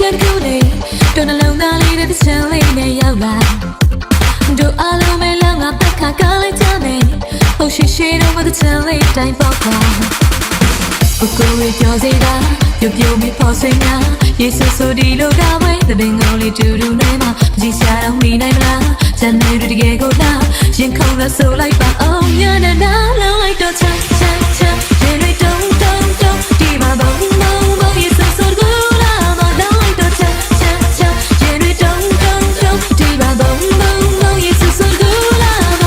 ပြန်ကူနေတို့နှလုံးသားလေးတဲ့ချမ်းလေးနဲ့ရောက်လာတို့အလုံးမဲလောင်းငါပတ်ခါကားလိုက်ကြမယ်ဟုတ်ရှိရှိတော့မတဲ့ချမ်းလေးတိုင်းပေါက်ပါကိုကိုရီပြောစေတာပြုတ်ပြုတ်မိဖို့စင်ညာယေဆုဆိုဒီလိုကဝဲတဲ့ဘင်္ဂလီတူတူနဲ့မှာကြည်ရှာတော့မိနိုင်မလားဇန်နေတကယ်ကိုလားရင်ခုန်လို့ဆိုလိုက်ပါအောင်ညနေနာလောင်းလိုက်တော့ချမ်းချမ်းချမ်းရေတွေတုံးတုံးတုံးဒီမှာဘုံဘုံဘုံယေဆုဆိုကူလာမလောင်းလိုက်တော့ချမ်းချမ်းချမ်းရေတွေတုံးတုံးတုံးဒီမှာဘုံဘုံဘုံယေဆုဆိုကူလာမ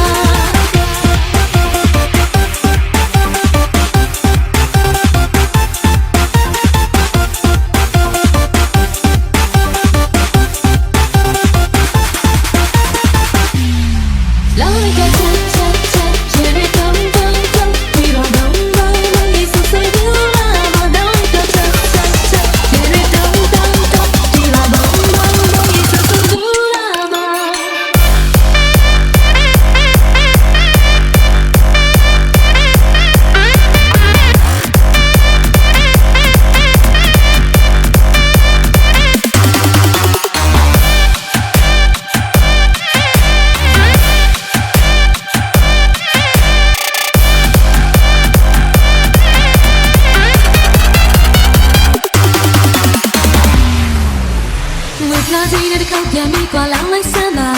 ပြန်ပြီးကွာလောင်းလိုက်စမ်းပါ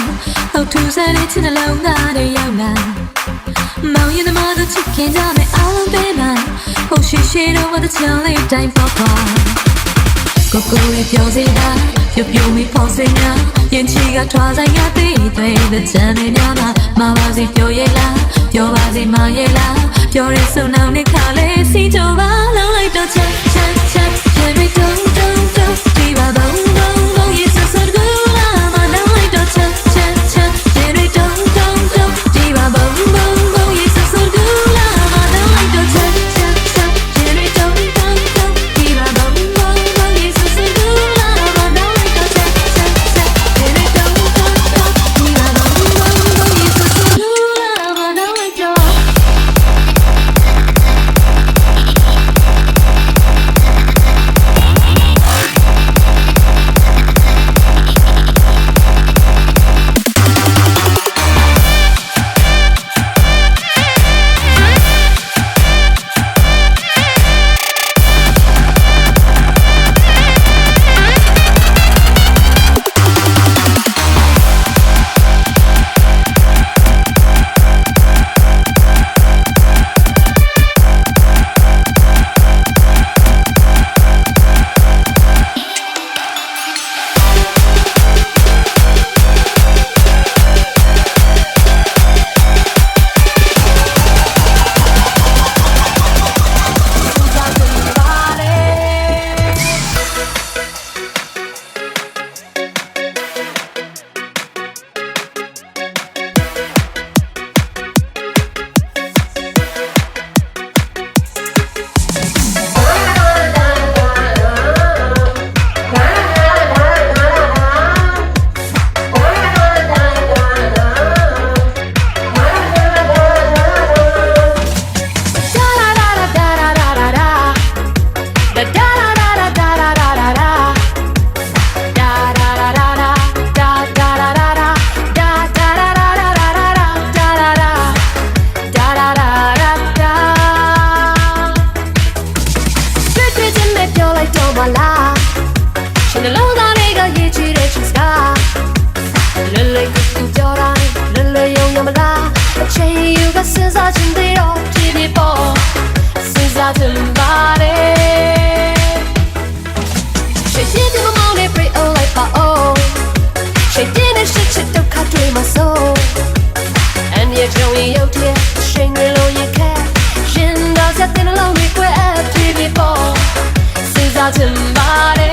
ဟုတ်ထူးဆန်းတဲ့ချစ်နှလုံးသားတွေရောက်လာမောင်ရင်သမားတို့ချစ်ခင်ကြမယ်အားလုံးပဲမှာဟုတ်ရှိရှိတော့မတဲ့ချမ်းလေးတိုင်းပေါက်ပါကိုကိုရဲ့ပြောစေတာပြုတ်ပြုတ်မိဖို့စင်ညာရင်ချီကထွားဆိုင်ရသေးတဲ့ချမ်းလေးများမှာမပါစေပြောရဲ့လားပြောပါစေမရဲ့လားပြောရဲစုံနောင်နဲ့ခါလေးစီကြပါလောင်းလိုက်တော့ချမ်းချမ်းချမ်းရေတွေတုံးတုံးတုံးဒီပါဘုံဘုံဘုံယေဆုဆိုကူလာမလောင်းလိုက်တော့ချမ်းချမ်းချမ်းရေတွေတုံးတုံးတုံးဒီပါဘုံဘုံဘုံယေဆုဆိုကူလာမလောင်းလိုက်တော့ချမ်းချမ်းချမ်းရေတွေတုံးတုံးတုံးဒီပါဘုံဘုံဘုံယေဆုဆိုကူလာမလောင်းလိုက်တော့ချမ်းချမ်းချမ်းရေတွေတုံးတုံးတုံးဒီပါဘုံဘုံဘုံယေဆုဆိုကူလာမလောင်းလိုက်တော့Somebody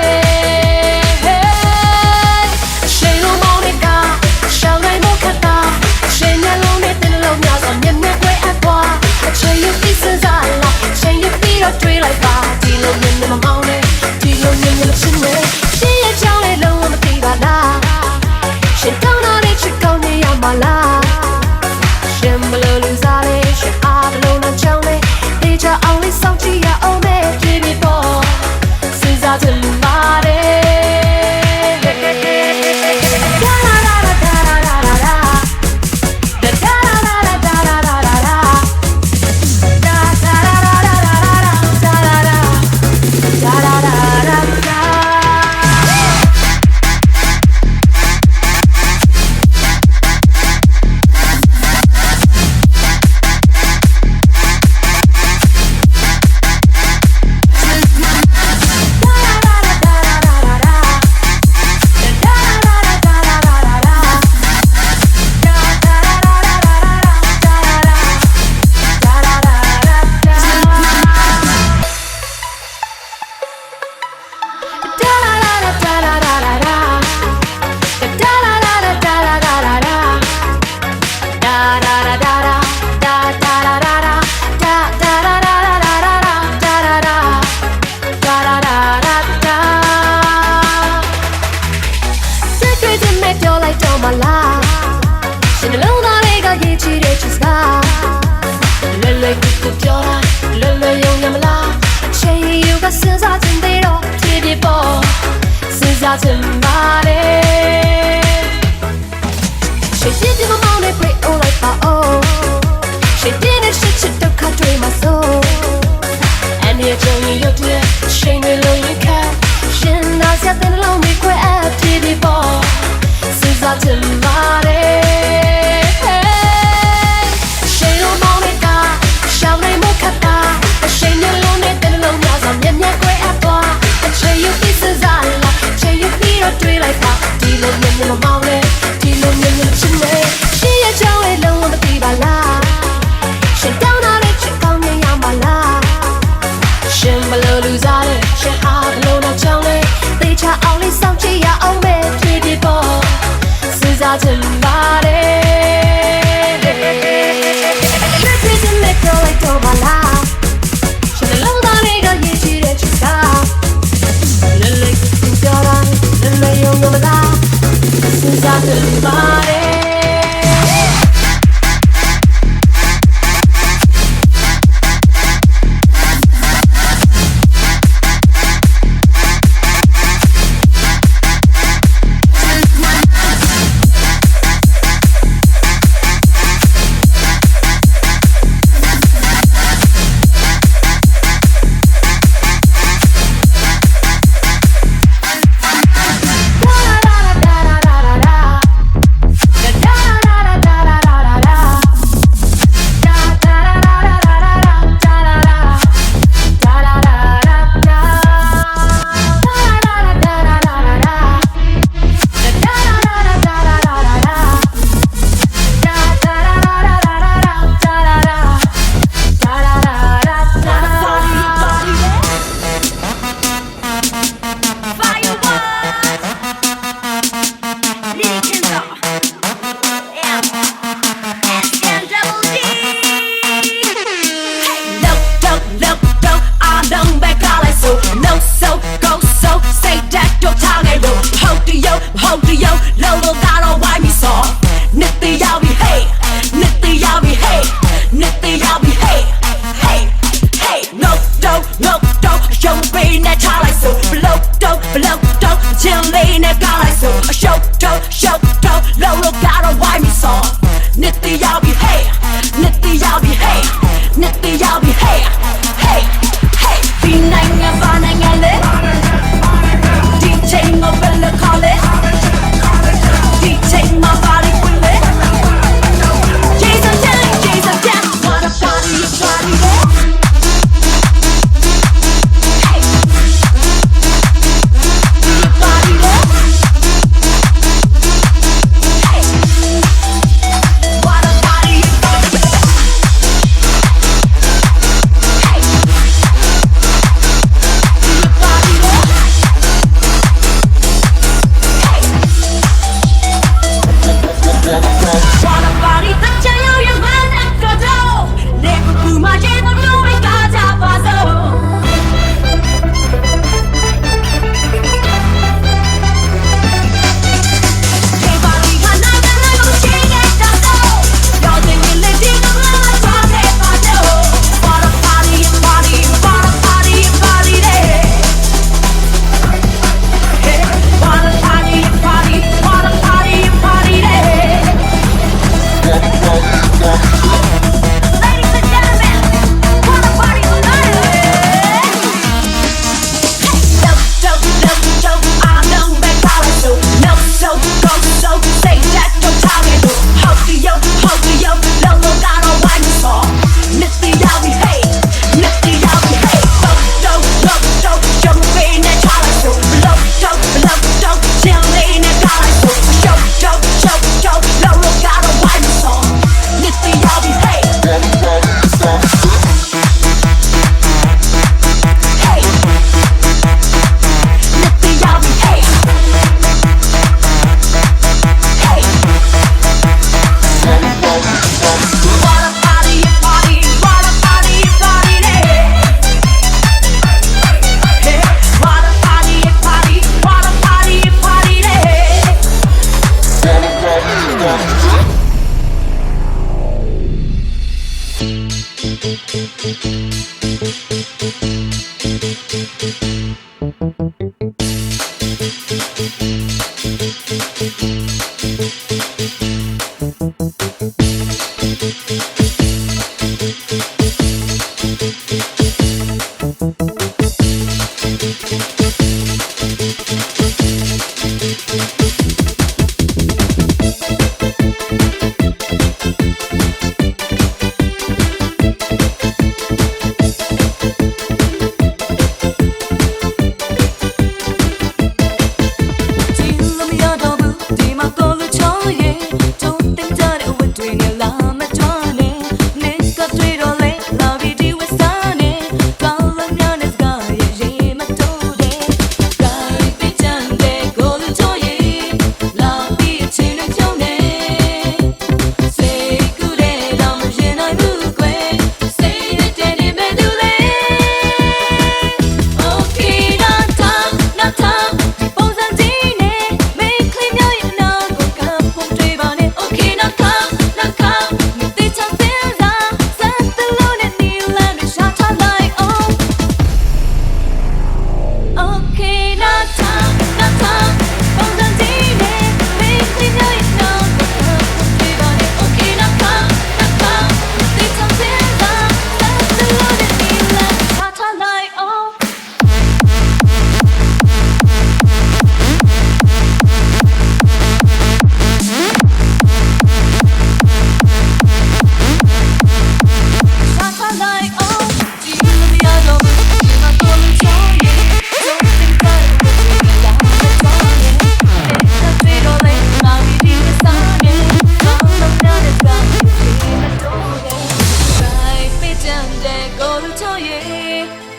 စားချင်ပါတယ်ရှေ့ရှိတဲ့မောင်နဲ့ break all like that oh ရှေ့တဲ့ရှစ်ချစ်တော့ခတ်တွေမှာဆိုအန်ရဲ့ချုံရုပ်တည်းရှိန်တွေလုံးရင်ခတ်ရှင်သာစတဲ့လုံးတွေခွဲအပ်ပြေးပြီးပေါ်စဉ်းစားချင်ပါတယ်ရှေ့ရောမောင်နဲ့ကရှောင်းနေမခတ်တာအရှိန်နဲ့လုံးနဲ့တဲ့လုံးများစွာမြက်မြက်ခွဲအပ်သွားအချေရုပ်ပြီးစဉ်းစားလာချေရုပ်ပြီးတော့တွေးလိုက်ပါဒီလိုမြက်မြက်မမောင်းနဲ့ဒီလိုမြက်မြက်ချစ်နေရှေ့ရဲ့ချောင်းရဲ့လုံးဝမသိပါလားရှင်တောင်းတဲ့ချစ်ကောင်းမြင်ရမှာလားရှင်ဘလို့လူစားတဲ့ရှင်အားဘလို့တော့ချောင်းလေတေချာအောင်လေးစောင့်ကြည့်ရအောင်ပဲဖြစ်ဖြစ်ပေါ်စဉ်းစားချင်ပါတယ်ဖြစ်ဖြစ်နဲ့ပြောလိုက်တော့ပါလားရှင်လုံးသားလေးကရေးချတဲ့ချစ်ကလဲလဲသူပြောတာလဲလဲယုံမလားစဉ်းစားချင်ပါတယ်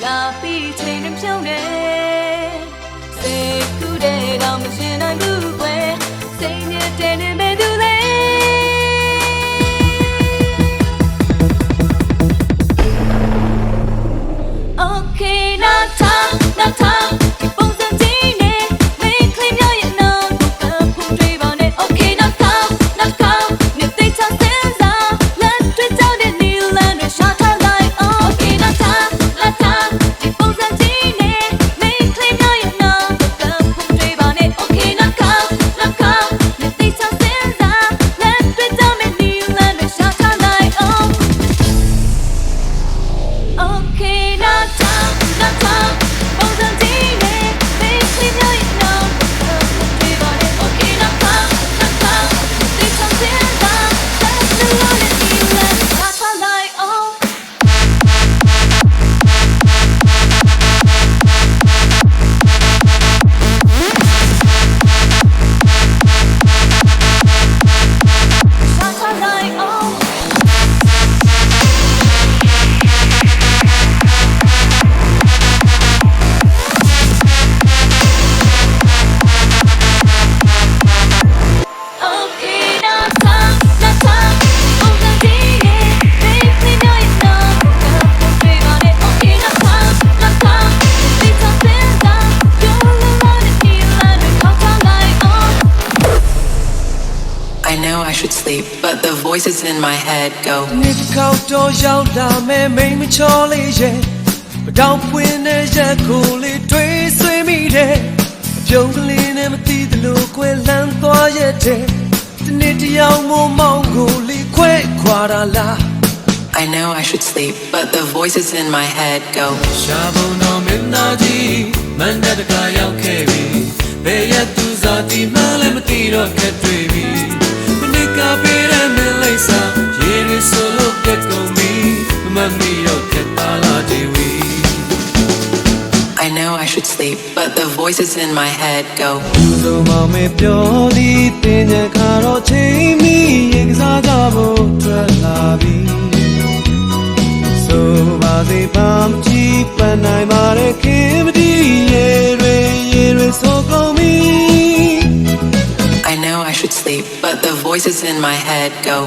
လာပြီးချိန်နဲ့ပြုံးနေစိတ်ကူးတဲ့တော့မရှင်နိုင်ဘူးကွယ်စိတ်နဲ့တည်းနေမဲ့သူလေOkay, not time, not time. Keep on sending it. Make clean your know. Put dream on it. Okay, not come, not come. Need they just stand up. Let's do down the new land. We shot our light. Okay, not time, not time. Keep on sending it. Make clean your know. Put dream on it. Okay, not come, not come. Need they just stand up. Let's do down the new land. We shot our light. Okay, not time, not time. Both on TV, make clean your know. Dream on it. Okay, not come, not come. They come stand up. That's the one that you let. That's my light on. That's my light on. Okay, not time, not time. Both on TV, make clean your know. Dream on it. Okay, not time, not time. They come stand up. You're the one that you let. That's my light on. I know I should sleep, but the voices in my head go. နှစ်ခေါက်တော့ရောက်လာမယ်မိမချောလေးရဲ့မတောင်ပွင့်တဲ့ရက်ကိုလေးတွေးဆွေးမိတယ်ပြုံးကလေးနဲ့မသိသလိုကွယ်လန်းသွားရဲ့တဲ့ဒီနေ့တယောက်မို့မောင်းကိုလေးခွဲခွာတာလား I know I should sleep, but the voices in my head go. ရှာပုံတော်မင်းသားကြီးမန္တတကရောက်ခဲ့ပြီဘယ်ရသူစားဒီမှလည်းမသိတော့ခက်တွေ့ပြီမနစ်ကပေးတဲ့မင်းလိမ့်စာရေရဆိုလို့ပြတ်ကုန်ပြီမမမီတော့ခက်ပါလားဒီဝီ I know I should sleep, but the voices in my head go. ဆိုမောင်မေပြောသည်တင်ကြခါတော့ချိန်မီရေကစားကြဖို့ထွက်လာပြီဆိုပါစေပါမကြည့်ပန်းနိုင်ပါရဲ့ခင်မဒီရေတွေဆိုကုန်ပြီ I know I should sleep, but the voices in my head go.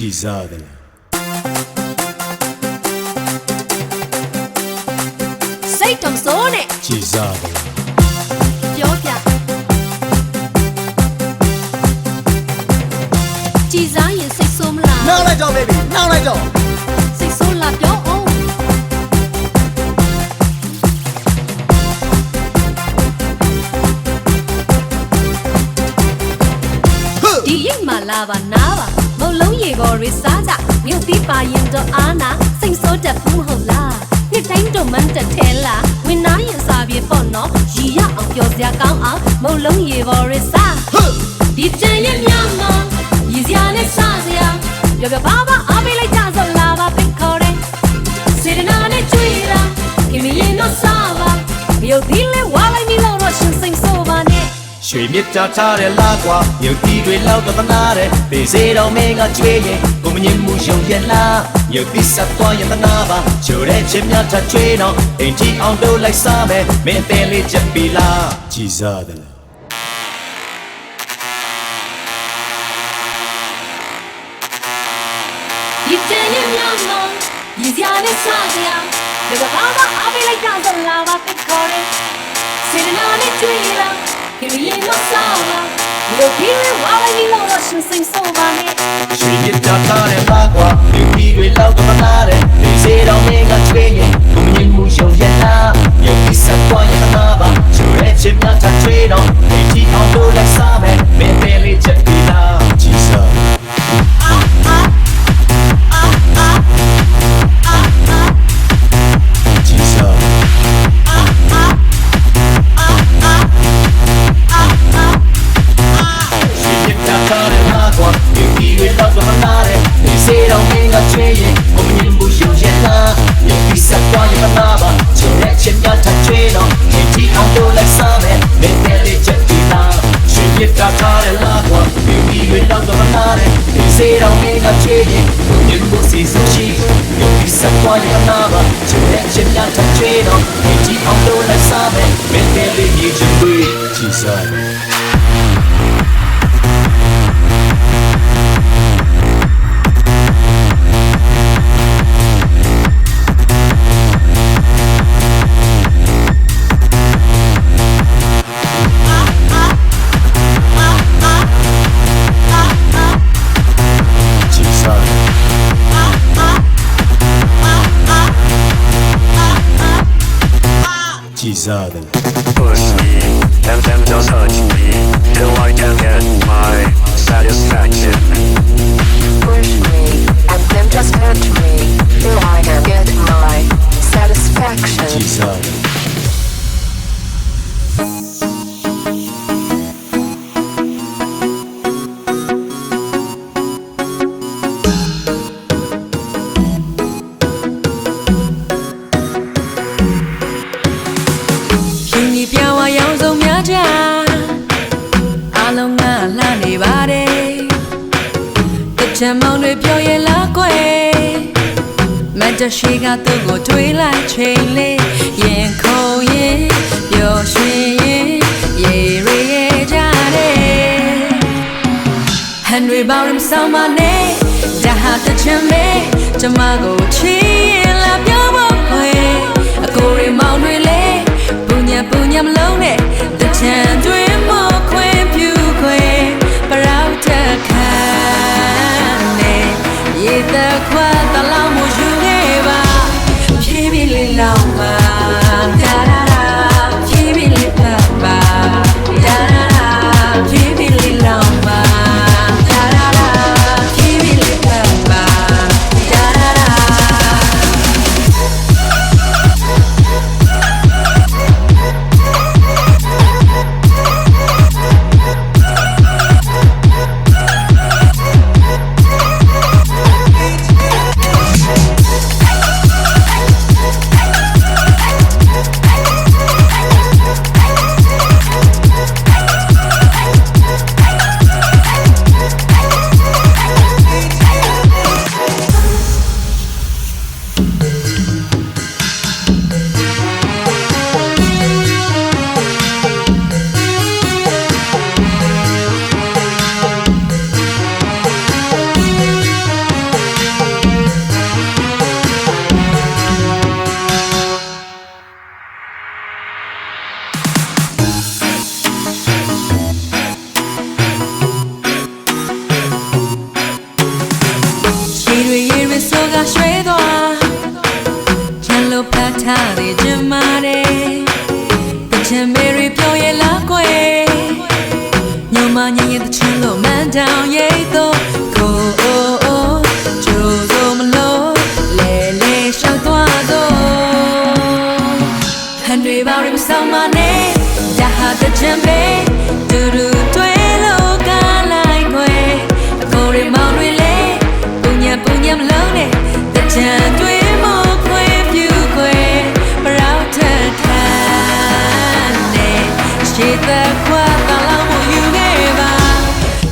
ကြည်စားတယ် စိတ်တုံစိုးနဲ့ ကြည်စားတယ် ပြောပြကြည်စားရင်စိတ်ဆိုးမလား နောက်လိုက်တော့ baby နောက်လိုက်တော့ စိတ်ဆိုးလားပြောအောင်ဒီရိတ်မှလာပါနားပါမုံလုံးရေပေါ်တွေစားကြမြုပ်ပြီးပါရင်တော့အာနာစိတ်ဆိုးတတ်ဘူးဟုတ်လားနှစ်တိုင်းတော့မန်တက်ထဲလားဝင်နာရင်စားပြေပေါ့နော်ရီရအောင်ပြောစရာကောင်းအောင်မုံလုံးရေပေါ်တွေစားဒီတန်ရဲ့မြောင်မောင်ရည်စရာနဲ့စားစရာပြောပြပါပါအားပေးလိုက်ကြဆိုလာပါဖိတ်ခေါ်တယ်စေတနာနဲ့ကြွေးတာခင်မရင်တော့စားပါမြုပ်ပြီးလဲဝါလိုက်ပြီးလို့တော့ရှင်စိတ်ဆိုးပါနဲ့ရွှေမြစ်တာထားတဲ့လာကွာရုပ်တီတွေလောက်တော့သနာတယ်ပေစေတော်မင်းကကြွေးရင်ကိုမငြင်းမှုယုံရက်လားရုပ်တီဆက်သွားရင်သနာပါချိုတဲ့ချင်းများထချွေးတော့အိမ်ကြီးအောင်တို့လိုက်စားမယ်မင်းတဲလေးချက်ပြီလားကြည်စားတယ်ဒီတန်ရဲ့မြောင်မောင်ရည်စရာနဲ့စားစရာပြောပြပါပါအားပေးလိုက်ကြဆိုလာပါဖိတ်ခေါ်တယ်စေတနာနဲ့ကြွေးတာခင်မရင်တော့စားပါမြုပ်ပြီးလဲဝါလိုက်ပြီးလို့တော့ရှင်စိတ်ဆိုးပါနဲ့ ရွှေမြစ်တာထားတဲ့လာကွာရုပ်တီတွေလောက်တော့သနာတယ်ပေစေတော်မင်းကကြွေးရင်ကိုမငြင်းမှုယုံရက်လားရုပ်တီဆက်သွားရင်သနာပါချိုတဲ့ချင်းများထချွေးတော့အိမ်ကြီးအောင်တို့လိုက်စားမယ်မင်းတဲလေးချက်ပြီလားကြည်စား Say don't make a change, you will see some sheep. You'll be some point in another. To let you not to trade on. You keep on doing like something. Make them leave you to breathe. Jesus. Push me, and then just hurt me, till I can get my satisfaction. Push me, and then just hurt me, till I can get my satisfaction. She got to go to a light chain, yen ko yen, yo shui ye re jare. Henry Bowram Samane, Dahata Chame, Jamago Chi, La Piamo, a Cory Mount Relay, Punya Punyam Lone, the Chandre Mo Queen Puque, Parauta Cane, ye the Quat Alamo Juge. ချင်လို့မန်တောင်ရိတ်တော့ကိုကျိုးစုံမလို့လဲလဲရှောက်သွားတော့ဟန်တွေပါရင်မဆောင်မနဲ့ဒါဟာတဲ့ချမ်းပဲတူတူတွဲလို့ကားလိုက်ခွဲကိုရီမောင်တွေလေပုံညမလုံးနဲ့တဲ့ချမ်းတွေမို့ခွဲပြူခွဲပရောက်ထထန်နဲ့ရှေ့သက်ခွာတာလောက်မယူခဲ့ပါ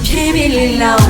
ဖြည်းဖြည်းလေးလောက်